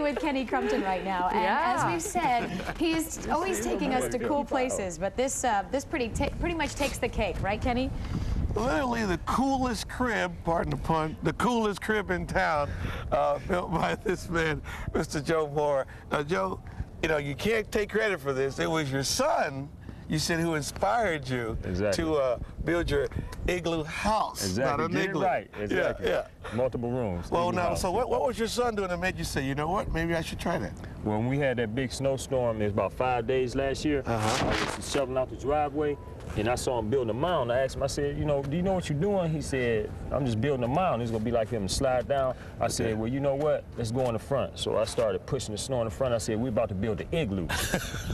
with Kenny Crumpton right now, and as we've said, he's always taking us to cool places, but this pretty much takes the cake, right, Kenny? Literally the coolest crib, pardon the pun, the coolest crib in town, built by this man, Mr. Joe Moore. Now, Joe, you know, you can't take credit for this. It was your son, you said, who inspired you to build your Igloo House. Exactly. Not an igloo. Right. Exactly. Yeah. Multiple rooms. Well, now, so what was your son doing that made you say, you know what, maybe I should try that? When we had that big snowstorm, it was about 5 days last year. I was shoveling out the driveway, and I saw him building a mound. I asked him, I said, you know, do you know what you're doing? He said, I'm just building a mound. It's going to be like him to slide down. I said, well, you know what? Let's go in the front. So I started pushing the snow in the front. I said, we're about to build the igloo.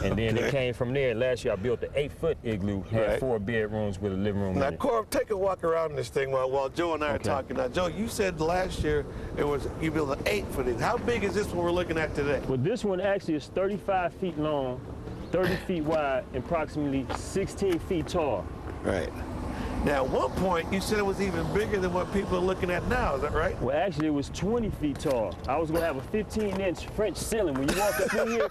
And then it came from there. Last year, I built the 8-foot igloo, had 4 bedrooms with a living room. Now, in it. Corb, take a walk around this thing while Joe and I are talking. Now, Joe, you said last year you built an 8-foot igloo. How big is this one we're looking at today? Well, this one actually is 35 feet long, 30 feet wide, and approximately 16 feet tall. Right. Now, at one point, you said it was even bigger than what people are looking at now. Is that right? Well, actually, it was 20 feet tall. I was going to have a 15-inch French ceiling. When you walk up in here,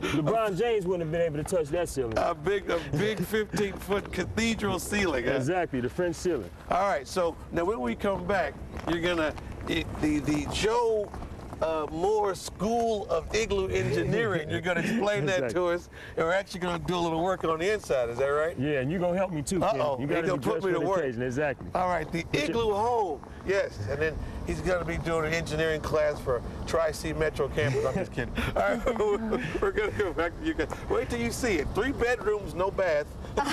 LeBron James wouldn't have been able to touch that ceiling. A big 15-foot cathedral ceiling. Exactly, the French ceiling. All right, so now when we come back, you're going to, the Joe Moore School of Igloo Engineering. You're going to explain that to us, and we're actually going to do a little work on the inside. Is that right? Yeah, and you're going to help me too, Ken. You got to put me to work. Exactly. All right, the Igloo Home. Yes, and then he's going to be doing an engineering class for Tri-C Metro campus. I'm just kidding. All right, we're going to go back to you guys. Wait till you see it. 3 bedrooms, no bath. I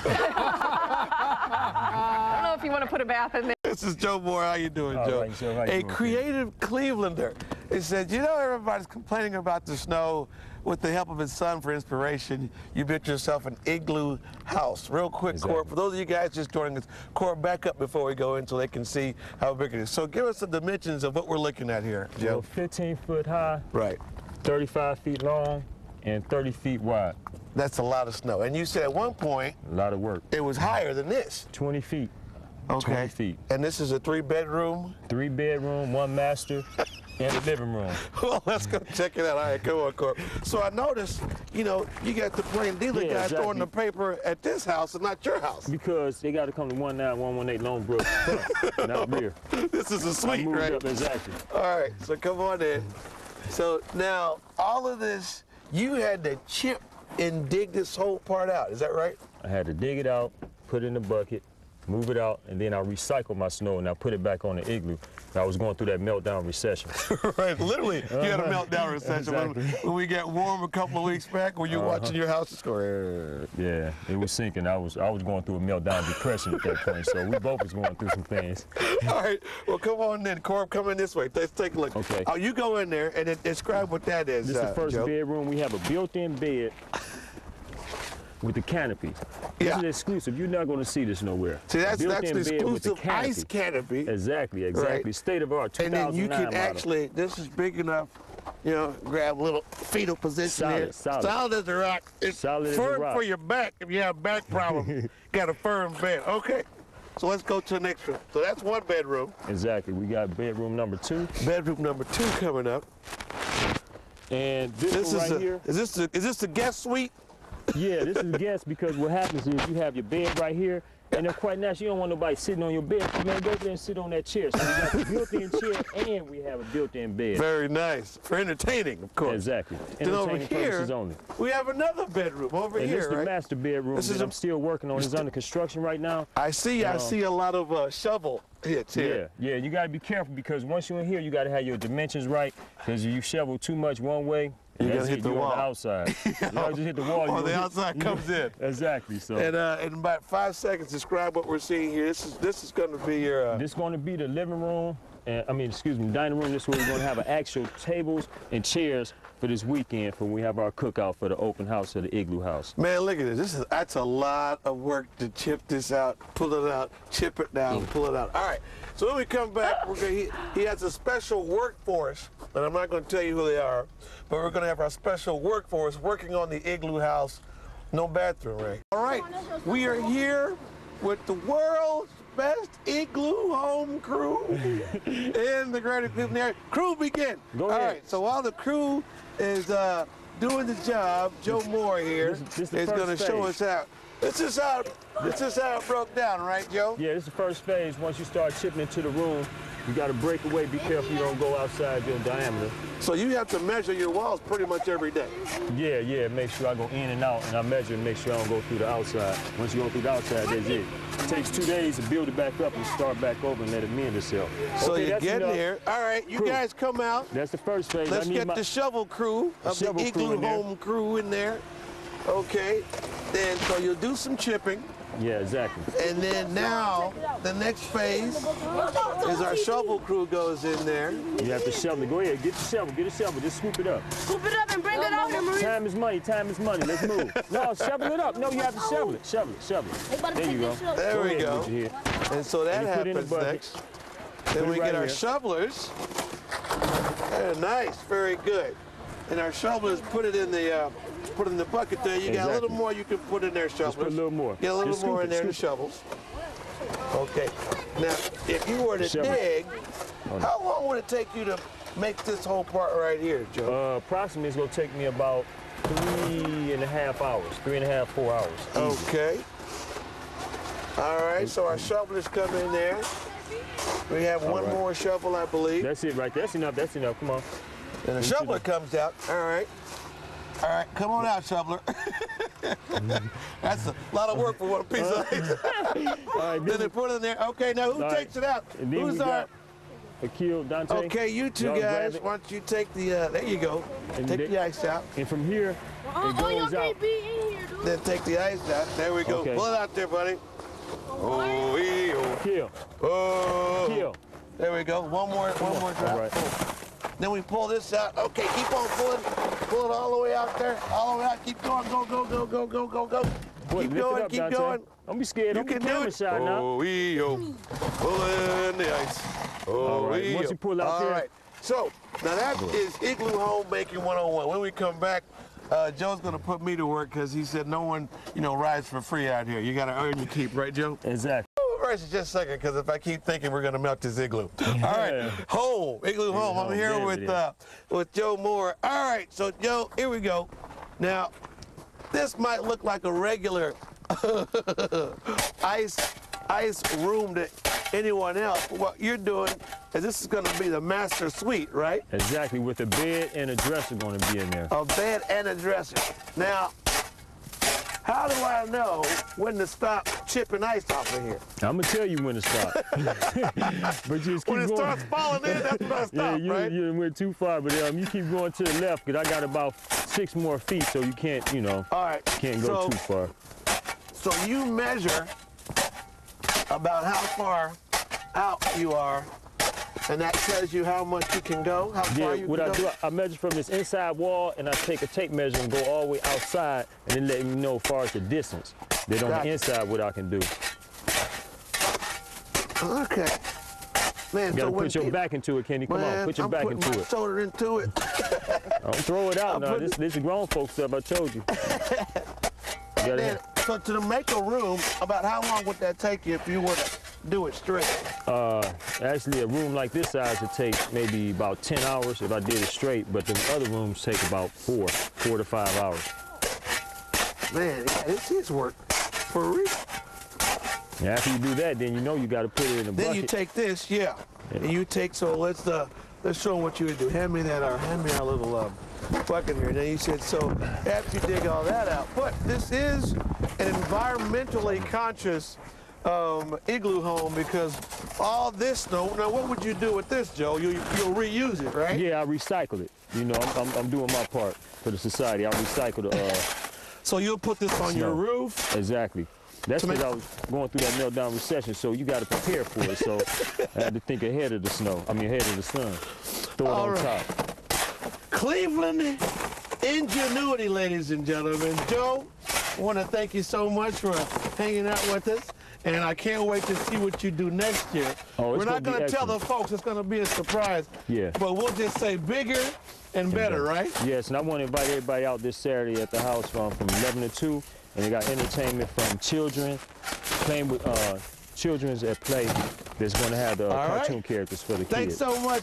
don't know if you want to put a bath in there. This is Joe Moore. How you doing, Joe? Right, Joe. A creative Clevelander. He said, you know, everybody's complaining about the snow. With the help of his son for inspiration, you built yourself an Igloo House. Real quick, Corp, for those of you guys just joining us, Corp, back up before we go in so they can see how big it is. So give us the dimensions of what we're looking at here, Joe. 15 foot high, right, 35 feet long, and 30 feet wide. That's a lot of snow. And you said at one point, a lot of work. It was higher than this. 20 feet. Okay. 20 feet. And this is a 3-bedroom? 3-bedroom, 1 master, and a living room. Well, let's go check it out. All right, come on, Corp. So I noticed, you know, you got the plain dealer guy throwing the paper at this house and not your house. Because they got to come to 19118 Longbrook, not rear. This is a suite, right? Up, exactly. All right, so come on in. So now, all of this, you had to chip and dig this whole part out, is that right? I had to dig it out, put it in the bucket, move it out, and then I recycle my snow and I put it back on the igloo. I was going through that meltdown recession. Right, literally, you had a meltdown recession. Exactly. When we got warm a couple of weeks back, when you were watching your house score. Yeah, it was sinking. I was going through a meltdown depression at that point, so we both was going through some things. All right, well, come on in. Corb, come in this way. Let's take a look. Okay. Oh, you go in there and then describe what that is. This is the first Joe. bedroom. We have a built-in bed with the canopy. This is exclusive. You're not going to see this nowhere. See, that's the exclusive ice canopy. Exactly, exactly. Right. State of art, 2009 And then you can model. actually, this is big enough, you know, grab a little fetal position here. Solid as a rock. It's solid firm for your back if you have a back problem. Got a firm bed. Okay. So let's go to the next room. So that's 1 bedroom. Exactly. We got bedroom number 2. Bedroom number 2 coming up. And this one right here. Is this the guest suite? Yeah, this is guest because what happens is you have your bed right here, and they're quite natural. You don't want nobody sitting on your bed. You man, go over there and sit on that chair. So we got the built-in chair, and we have a built-in bed. Very nice. For entertaining, of course. Exactly. Then over here, only. We have another bedroom over here, this is the master bedroom that I'm still working on. It's under construction right now. I see a lot of shovel hits here. Yeah, you got to be careful because once you're in here, you got to have your dimensions right because you shovel too much one way, you gotta hit the wall. On the outside. You just hit the wall. Or the outside comes in. Exactly. So. And in about 5 seconds, describe what we're seeing here. This is going to be your. This is going to be the living room. Dining room. This is where we're going to have actual tables and chairs for this weekend when we have our cookout for the open house of the Igloo House. Man, look at this. That's a lot of work to chip this out, pull it out, chip it down, pull it out. All right. So when we come back, he has a special workforce, and I'm not going to tell you who they are, but we're going to have our special workforce working on the Igloo House. No bathroom, right? All right. We are here with the world's best igloo home crew in the greater Cleveland area. Crew, begin. Go ahead. All right, so while the crew is doing the job, Joe Moore here is going to show us out. This is how it broke down, right, Joe? Yeah, this is the first phase. Once you start chipping into the room, you got to break away. Be careful you don't go outside your diameter. So you have to measure your walls pretty much every day. Yeah, make sure I go in and out, and I measure and make sure I don't go through the outside. Once you go through the outside, that's it. It takes 2 days to build it back up and start back over and let it mend itself. So okay, you get here. All right, you guys come out. That's the first phase. Let's get the shovel crew of the Igloo Home crew in there. Okay, then so you'll do some chipping. Yeah, exactly. And then now, the next phase is our shovel crew goes in there. You have to shovel it. Go ahead, get a shovel, just scoop it up. Scoop it up and bring it out here, Marie. Time is money, let's move. No, shovel it up. No, you have to shovel it, shovel it. There you go. There we go. And so that happens next. Then we get our shovelers. Nice, very good. And our shovelers put it in the bucket there. You got a little more you can put in there, shovelers. Just put a little more. Get a little more in there, the shovels. Okay. Now, if you were to dig, how long would it take you to make this whole part right here, Joe? Approximately, it's going to take me about 3.5 hours, 3.5, 4 hours. Okay. All right, so our shovelers come in there. We have one more shovel, I believe. That's it right there. That's enough. Come on. And the shoveler comes out. All right. All right, come on out, shoveler. That's a lot of work for one piece of ice. All right, then they put it in there. Okay, now who takes it out? Who's our... Akil, Dante. Okay, you two guys, why don't you take the, there you go. Take the ice out. And from here, it goes out. Then take the ice out. There we go. Okay. Pull it out there, buddy. Oh, Kill. Oh. Kill. There we go. One more drop. All right. Then we pull this out. Okay, keep on pulling. Pull it all the way out there. All the way out. Keep going. Go, go, go, go, go, go, go. Keep going, keep going. Don't be scared. You can do it. Shy now. Pull in the ice. All right. Once you pull out all there. Right. So, now that is Igloo Homemaking 101. When we come back, Joe's going to put me to work because he said no one, rides for free out here. You got to earn your keep, right, Joe? Exactly. Just a second, because if I keep thinking we're going to melt this igloo. All right, home, Igloo Home. I'm here with Joe Moore. All right, so Joe, here we go. Now, this might look like a regular ice room to anyone else. But what you're doing is this is going to be the master suite, right? Exactly, with a bed and a dresser going to be in there. A bed and a dresser. Now, how do I know when to stop chipping ice off of here? I'm going to tell you when to stop. But you just keep when it going. Starts falling in, that's when I stop, right? You went too far, but you keep going to the left because I got about 6 more feet, so you can't, All right. Can't go too far. So you measure about how far out you are, and that tells you how much you can go, how far you can go? Do, I measure from this inside wall, and I take a tape measure and go all the way outside, and then let me know as far as the distance. Then on the inside, what I can do. Okay. Man, you gotta put your back into it, Kenny. Come on, put your back into it. My shoulder into it. Don't throw it out now. This is grown folks stuff, I told you. So to make a room, about how long would that take you if you were to do it straight? Actually, a room like this size would take maybe about 10 hours if I did it straight, but the other rooms take about 4 to 5 hours. Man, it's his work for real. Yeah, after you do that, then you got to put it in a bucket. Then you take this, and you take, so let's show them what you would do. Hand me our little bucket here. Then you said, so after you dig all that out, but this is an environmentally conscious igloo home because all this snow, now what would you do with this, Joe? You'll reuse it, right? Yeah, I recycle it. I'm doing my part for the society. I recycle the So you'll put this on your roof? Exactly. That's because I was going through that meltdown recession, so you got to prepare for it. So I had to think ahead of the snow. Ahead of the sun. Throw it on top. Cleveland ingenuity, ladies and gentlemen. Joe, I want to thank you so much for hanging out with us, and I can't wait to see what you do next year. We're not going to tell the folks. It's going to be a surprise. Yeah. But we'll just say bigger and better, right? Yes, and I want to invite everybody out this Saturday at the house from 11 to 2, and they got entertainment from children, playing with children's at play that's going to have the cartoon characters for the kids. Thanks so much.